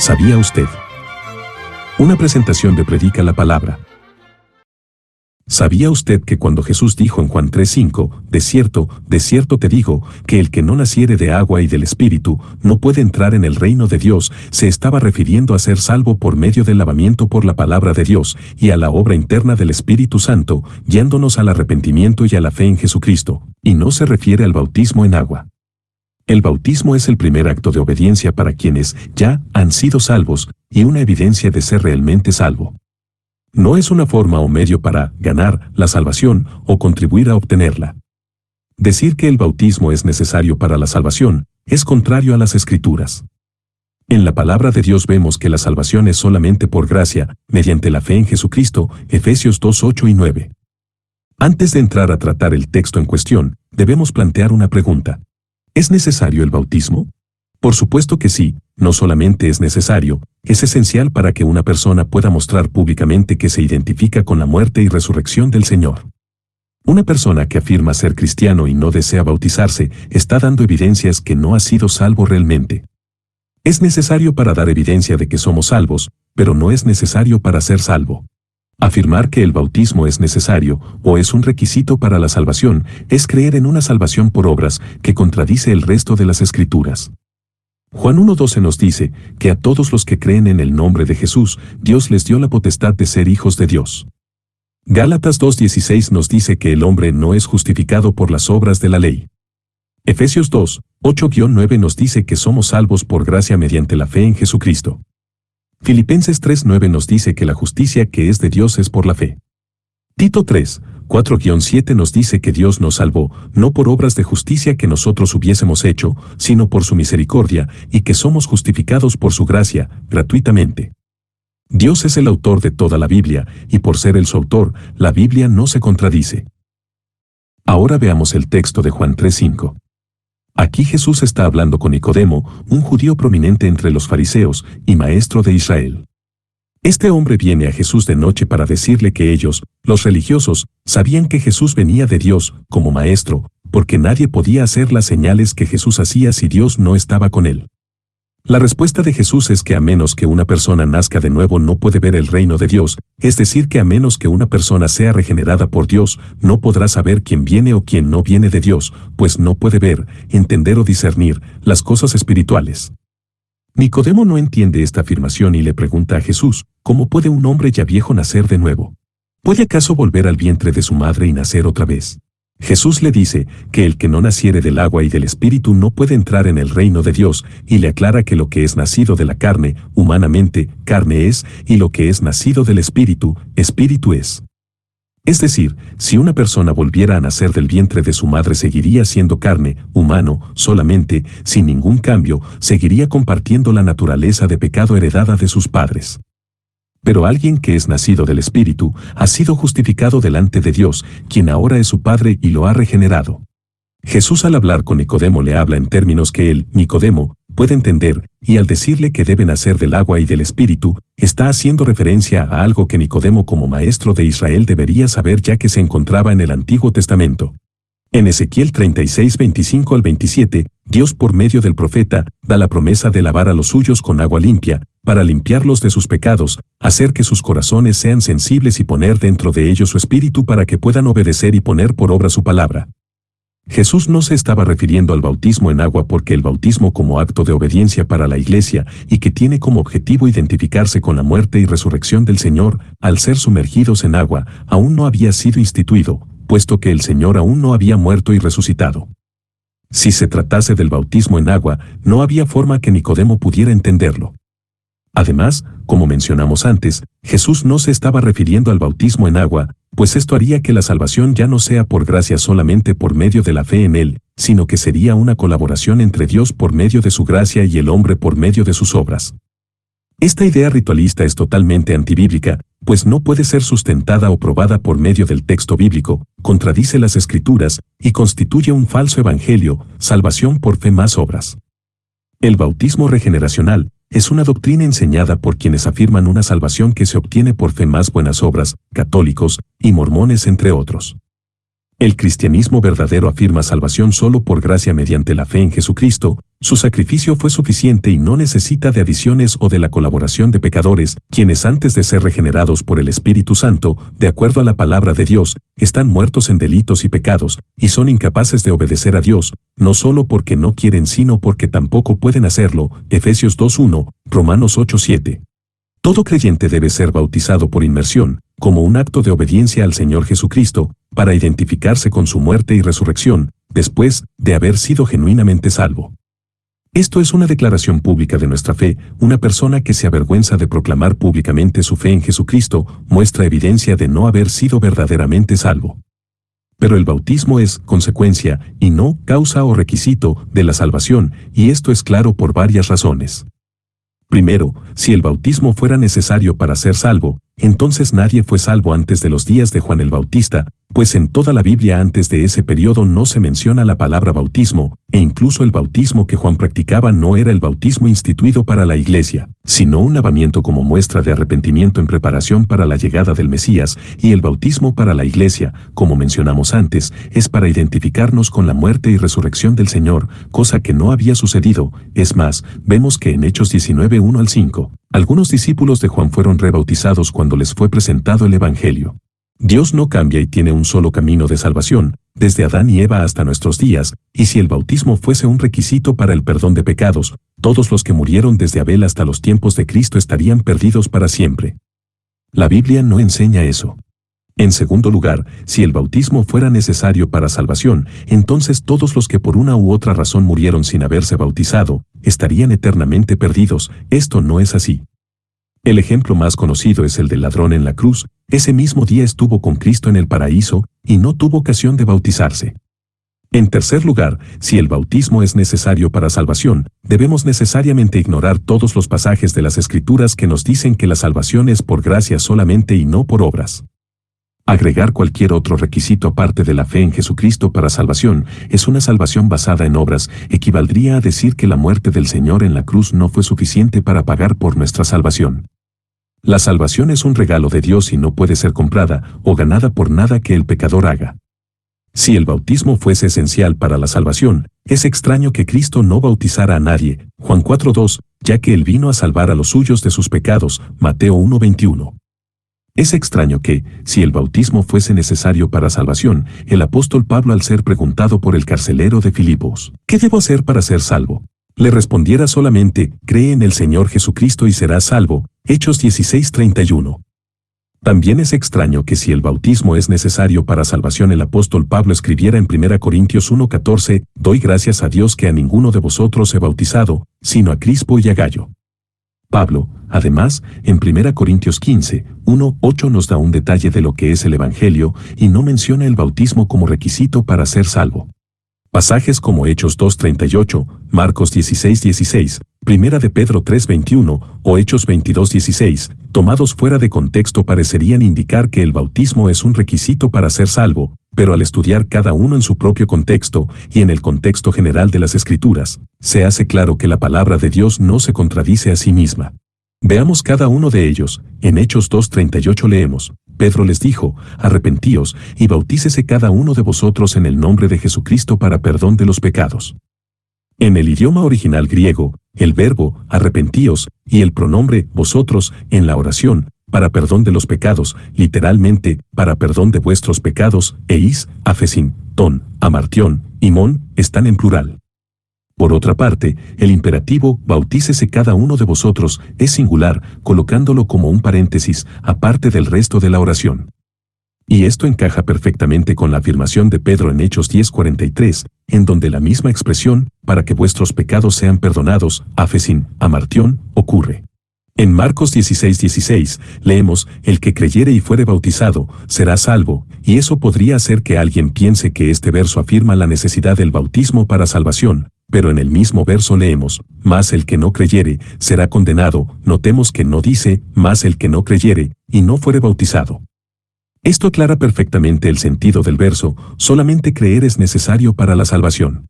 ¿Sabía usted? Una presentación de Predica la Palabra. ¿Sabía usted que cuando Jesús dijo en Juan 3:5, de cierto te digo, que el que no naciere de agua y del Espíritu, no puede entrar en el reino de Dios, se estaba refiriendo a ser salvo por medio del lavamiento por la palabra de Dios, y a la obra interna del Espíritu Santo, guiándonos al arrepentimiento y a la fe en Jesucristo, y no se refiere al bautismo en agua. El bautismo es el primer acto de obediencia para quienes ya han sido salvos, y una evidencia de ser realmente salvo. No es una forma o medio para ganar la salvación o contribuir a obtenerla. Decir que el bautismo es necesario para la salvación es contrario a las Escrituras. En la palabra de Dios vemos que la salvación es solamente por gracia, mediante la fe en Jesucristo, Efesios 2:8 y 9. Antes de entrar a tratar el texto en cuestión, debemos plantear una pregunta. ¿Es necesario el bautismo? Por supuesto que sí, no solamente es necesario, es esencial para que una persona pueda mostrar públicamente que se identifica con la muerte y resurrección del Señor. Una persona que afirma ser cristiano y no desea bautizarse, está dando evidencias que no ha sido salvo realmente. Es necesario para dar evidencia de que somos salvos, pero no es necesario para ser salvo. Afirmar que el bautismo es necesario o es un requisito para la salvación es creer en una salvación por obras que contradice el resto de las Escrituras. Juan 1:12 nos dice que a todos los que creen en el nombre de Jesús, Dios les dio la potestad de ser hijos de Dios. Gálatas 2:16 nos dice que el hombre no es justificado por las obras de la ley. Efesios 2:8-9 nos dice que somos salvos por gracia mediante la fe en Jesucristo. Filipenses 3:9 nos dice que la justicia que es de Dios es por la fe. Tito 3:4-7 nos dice que Dios nos salvó, no por obras de justicia que nosotros hubiésemos hecho, sino por su misericordia, y que somos justificados por su gracia, gratuitamente. Dios es el autor de toda la Biblia, y por ser Él su autor, la Biblia no se contradice. Ahora veamos el texto de Juan 3:5. Aquí Jesús está hablando con Nicodemo, un judío prominente entre los fariseos y maestro de Israel. Este hombre viene a Jesús de noche para decirle que ellos, los religiosos, sabían que Jesús venía de Dios como maestro, porque nadie podía hacer las señales que Jesús hacía si Dios no estaba con él. La respuesta de Jesús es que a menos que una persona nazca de nuevo no puede ver el reino de Dios, es decir que a menos que una persona sea regenerada por Dios, no podrá saber quién viene o quién no viene de Dios, pues no puede ver, entender o discernir las cosas espirituales. Nicodemo no entiende esta afirmación y le pregunta a Jesús, ¿cómo puede un hombre ya viejo nacer de nuevo? ¿Puede acaso volver al vientre de su madre y nacer otra vez? Jesús le dice que el que no naciere del agua y del Espíritu no puede entrar en el reino de Dios, y le aclara que lo que es nacido de la carne, humanamente, carne es, y lo que es nacido del Espíritu, Espíritu es. Es decir, si una persona volviera a nacer del vientre de su madre seguiría siendo carne, humano, solamente, sin ningún cambio, seguiría compartiendo la naturaleza de pecado heredada de sus padres. Pero alguien que es nacido del Espíritu ha sido justificado delante de Dios, quien ahora es su Padre y lo ha regenerado. Jesús al hablar con Nicodemo le habla en términos que él, Nicodemo, puede entender, y al decirle que debe nacer del agua y del Espíritu, está haciendo referencia a algo que Nicodemo como maestro de Israel debería saber ya que se encontraba en el Antiguo Testamento. En Ezequiel 36:25-27, Dios por medio del profeta, da la promesa de lavar a los suyos con agua limpia, para limpiarlos de sus pecados, hacer que sus corazones sean sensibles y poner dentro de ellos su espíritu para que puedan obedecer y poner por obra su palabra. Jesús no se estaba refiriendo al bautismo en agua porque el bautismo como acto de obediencia para la Iglesia y que tiene como objetivo identificarse con la muerte y resurrección del Señor, al ser sumergidos en agua, aún no había sido instituido, puesto que el Señor aún no había muerto y resucitado. Si se tratase del bautismo en agua, no había forma que Nicodemo pudiera entenderlo. Además, como mencionamos antes, Jesús no se estaba refiriendo al bautismo en agua, pues esto haría que la salvación ya no sea por gracia solamente por medio de la fe en Él, sino que sería una colaboración entre Dios por medio de su gracia y el hombre por medio de sus obras. Esta idea ritualista es totalmente antibíblica, pues no puede ser sustentada o probada por medio del texto bíblico, contradice las Escrituras y constituye un falso evangelio, salvación por fe más obras. El bautismo regeneracional es una doctrina enseñada por quienes afirman una salvación que se obtiene por fe más buenas obras, católicos y mormones entre otros. El cristianismo verdadero afirma salvación solo por gracia mediante la fe en Jesucristo. Su sacrificio fue suficiente y no necesita de adiciones o de la colaboración de pecadores, quienes antes de ser regenerados por el Espíritu Santo, de acuerdo a la palabra de Dios, están muertos en delitos y pecados, y son incapaces de obedecer a Dios, no solo porque no quieren sino porque tampoco pueden hacerlo. Efesios 2:1, Romanos 8:7. Todo creyente debe ser bautizado por inmersión, como un acto de obediencia al Señor Jesucristo, para identificarse con su muerte y resurrección, después de haber sido genuinamente salvo. Esto es una declaración pública de nuestra fe. Una persona que se avergüenza de proclamar públicamente su fe en Jesucristo muestra evidencia de no haber sido verdaderamente salvo. Pero el bautismo es consecuencia, y no causa o requisito, de la salvación, y esto es claro por varias razones. Primero, si el bautismo fuera necesario para ser salvo, entonces nadie fue salvo antes de los días de Juan el Bautista, pues en toda la Biblia antes de ese periodo no se menciona la palabra bautismo, e incluso el bautismo que Juan practicaba no era el bautismo instituido para la iglesia, sino un lavamiento como muestra de arrepentimiento en preparación para la llegada del Mesías, y el bautismo para la iglesia, como mencionamos antes, es para identificarnos con la muerte y resurrección del Señor, cosa que no había sucedido. Es más, vemos que en Hechos 19:1-5, algunos discípulos de Juan fueron rebautizados cuando les fue presentado el Evangelio. Dios no cambia y tiene un solo camino de salvación, desde Adán y Eva hasta nuestros días, y si el bautismo fuese un requisito para el perdón de pecados, todos los que murieron desde Abel hasta los tiempos de Cristo estarían perdidos para siempre. La Biblia no enseña eso. En segundo lugar, si el bautismo fuera necesario para salvación, entonces todos los que por una u otra razón murieron sin haberse bautizado, estarían eternamente perdidos. Esto no es así. El ejemplo más conocido es el del ladrón en la cruz. Ese mismo día estuvo con Cristo en el paraíso, y no tuvo ocasión de bautizarse. En tercer lugar, si el bautismo es necesario para salvación, debemos necesariamente ignorar todos los pasajes de las Escrituras que nos dicen que la salvación es por gracia solamente y no por obras. Agregar cualquier otro requisito aparte de la fe en Jesucristo para salvación es una salvación basada en obras. Equivaldría a decir que la muerte del Señor en la cruz no fue suficiente para pagar por nuestra salvación. La salvación es un regalo de Dios y no puede ser comprada o ganada por nada que el pecador haga. Si el bautismo fuese esencial para la salvación, es extraño que Cristo no bautizara a nadie, Juan 4:2, ya que Él vino a salvar a los suyos de sus pecados, Mateo 1:21. Es extraño que, si el bautismo fuese necesario para salvación, el apóstol Pablo, al ser preguntado por el carcelero de Filipos, ¿qué debo hacer para ser salvo?, le respondiera solamente, cree en el Señor Jesucristo y serás salvo, Hechos 16:31. También es extraño que si el bautismo es necesario para salvación, el apóstol Pablo escribiera en 1 Corintios 1:14, doy gracias a Dios que a ninguno de vosotros he bautizado, sino a Crispo y a Gayo. Pablo, además, en 1 Corintios 15:1-8 nos da un detalle de lo que es el Evangelio y no menciona el bautismo como requisito para ser salvo. Pasajes como Hechos 2:38, Marcos 16:16, 1 de Pedro 3:21 o Hechos 22:16, tomados fuera de contexto parecerían indicar que el bautismo es un requisito para ser salvo, pero al estudiar cada uno en su propio contexto y en el contexto general de las Escrituras, se hace claro que la palabra de Dios no se contradice a sí misma. Veamos cada uno de ellos. En Hechos 2:38 leemos, Pedro les dijo, arrepentíos y bautícese cada uno de vosotros en el nombre de Jesucristo para perdón de los pecados. En el idioma original griego, el verbo arrepentíos y el pronombre vosotros en la oración, para perdón de los pecados, literalmente, para perdón de vuestros pecados, eis, afesin, ton, amartión y mon, están en plural. Por otra parte, el imperativo, bautícese cada uno de vosotros, es singular, colocándolo como un paréntesis, aparte del resto de la oración. Y esto encaja perfectamente con la afirmación de Pedro en Hechos 10:43, en donde la misma expresión, para que vuestros pecados sean perdonados, afesin, amartión, ocurre. En Marcos 16:16, leemos, el que creyere y fuere bautizado, será salvo, y eso podría hacer que alguien piense que este verso afirma la necesidad del bautismo para salvación, pero en el mismo verso leemos, mas el que no creyere, será condenado. Notemos que no dice, mas el que no creyere, y no fuere bautizado. Esto aclara perfectamente el sentido del verso, solamente creer es necesario para la salvación.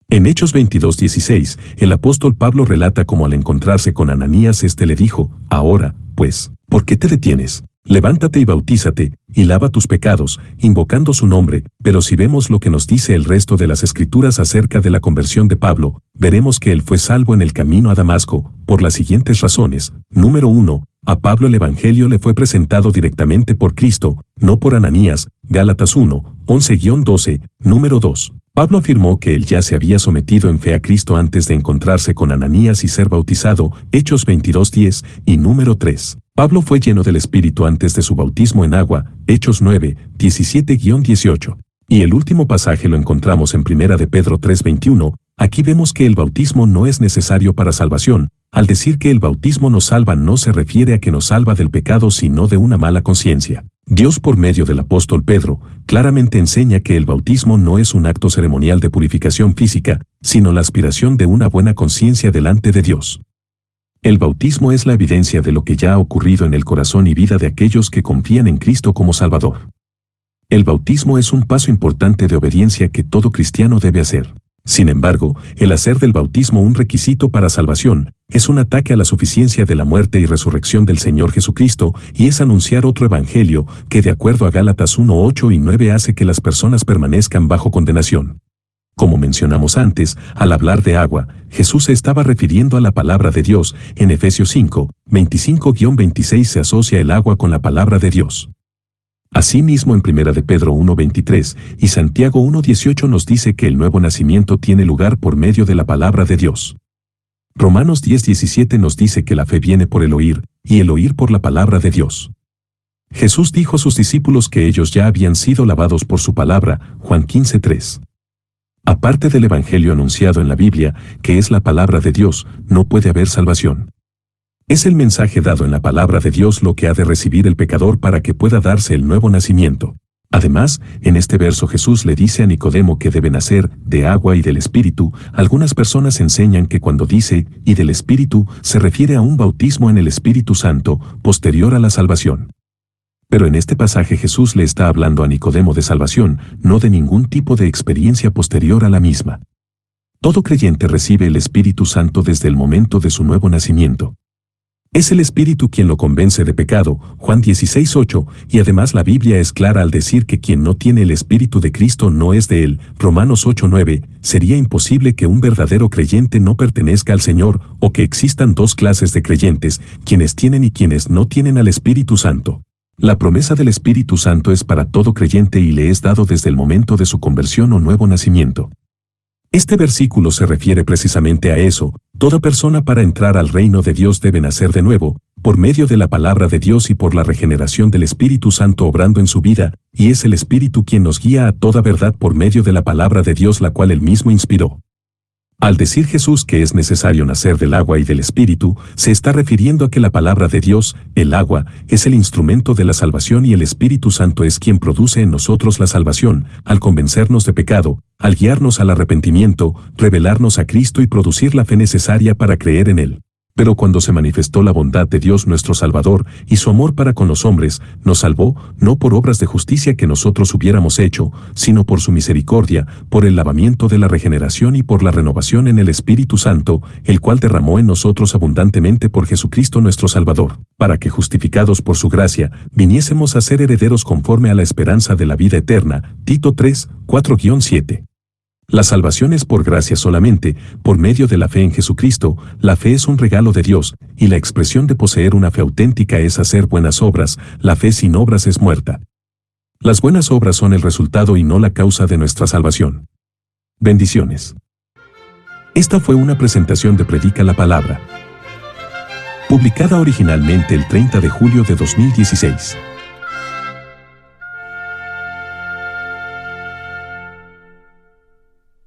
En Hechos 22:16, el apóstol Pablo relata cómo al encontrarse con Ananías le dijo, ahora, pues, ¿por qué te detienes? Levántate y bautízate, y lava tus pecados, invocando su nombre. Pero si vemos lo que nos dice el resto de las Escrituras acerca de la conversión de Pablo, veremos que él fue salvo en el camino a Damasco, por las siguientes razones. Número 1. A Pablo el Evangelio le fue presentado directamente por Cristo, no por Ananías. Gálatas 1, 11-12. Número 2. Pablo afirmó que él ya se había sometido en fe a Cristo antes de encontrarse con Ananías y ser bautizado. Hechos 22:10. Y número 3. Pablo fue lleno del Espíritu antes de su bautismo en agua. Hechos 9, 17-18. Y el último pasaje lo encontramos en 1 de Pedro 3:21. Aquí vemos que el bautismo no es necesario para salvación. Al decir que el bautismo nos salva no se refiere a que nos salva del pecado sino de una mala conciencia. Dios por medio del apóstol Pedro, claramente enseña que el bautismo no es un acto ceremonial de purificación física, sino la aspiración de una buena conciencia delante de Dios. El bautismo es la evidencia de lo que ya ha ocurrido en el corazón y vida de aquellos que confían en Cristo como Salvador. El bautismo es un paso importante de obediencia que todo cristiano debe hacer. Sin embargo, el hacer del bautismo un requisito para salvación es un ataque a la suficiencia de la muerte y resurrección del Señor Jesucristo y es anunciar otro evangelio que de acuerdo a Gálatas 1, 8 y 9 hace que las personas permanezcan bajo condenación. Como mencionamos antes, al hablar de agua, Jesús se estaba refiriendo a la palabra de Dios. En Efesios 5, 25-26 se asocia el agua con la palabra de Dios. Asimismo en 1 de Pedro 1:23 y Santiago 1:18 nos dice que el nuevo nacimiento tiene lugar por medio de la palabra de Dios. Romanos 10:17 nos dice que la fe viene por el oír, y el oír por la palabra de Dios. Jesús dijo a sus discípulos que ellos ya habían sido lavados por su palabra, Juan 15:3. Aparte del evangelio anunciado en la Biblia, que es la palabra de Dios, no puede haber salvación. Es el mensaje dado en la palabra de Dios lo que ha de recibir el pecador para que pueda darse el nuevo nacimiento. Además, en este verso Jesús le dice a Nicodemo que debe nacer de agua y del Espíritu. Algunas personas enseñan que cuando dice y del Espíritu se refiere a un bautismo en el Espíritu Santo, posterior a la salvación. Pero en este pasaje Jesús le está hablando a Nicodemo de salvación, no de ningún tipo de experiencia posterior a la misma. Todo creyente recibe el Espíritu Santo desde el momento de su nuevo nacimiento. Es el Espíritu quien lo convence de pecado, Juan 16:8, y además la Biblia es clara al decir que quien no tiene el Espíritu de Cristo no es de él, Romanos 8:9, sería imposible que un verdadero creyente no pertenezca al Señor, o que existan dos clases de creyentes, quienes tienen y quienes no tienen al Espíritu Santo. La promesa del Espíritu Santo es para todo creyente y le es dado desde el momento de su conversión o nuevo nacimiento. Este versículo se refiere precisamente a eso. Toda persona para entrar al reino de Dios debe nacer de nuevo, por medio de la palabra de Dios y por la regeneración del Espíritu Santo obrando en su vida, y es el Espíritu quien nos guía a toda verdad por medio de la palabra de Dios la cual él mismo inspiró. Al decir Jesús que es necesario nacer del agua y del Espíritu, se está refiriendo a que la palabra de Dios, el agua, es el instrumento de la salvación y el Espíritu Santo es quien produce en nosotros la salvación, al convencernos de pecado, al guiarnos al arrepentimiento, revelarnos a Cristo y producir la fe necesaria para creer en Él. Pero cuando se manifestó la bondad de Dios nuestro Salvador y su amor para con los hombres, nos salvó, no por obras de justicia que nosotros hubiéramos hecho, sino por su misericordia, por el lavamiento de la regeneración y por la renovación en el Espíritu Santo, el cual derramó en nosotros abundantemente por Jesucristo nuestro Salvador, para que justificados por su gracia, viniésemos a ser herederos conforme a la esperanza de la vida eterna. Tito 3, 4-7. La salvación es por gracia solamente, por medio de la fe en Jesucristo. La fe es un regalo de Dios, y la expresión de poseer una fe auténtica es hacer buenas obras. La fe sin obras es muerta. Las buenas obras son el resultado y no la causa de nuestra salvación. Bendiciones. Esta fue una presentación de Predica la Palabra, publicada originalmente el 30 de julio de 2016.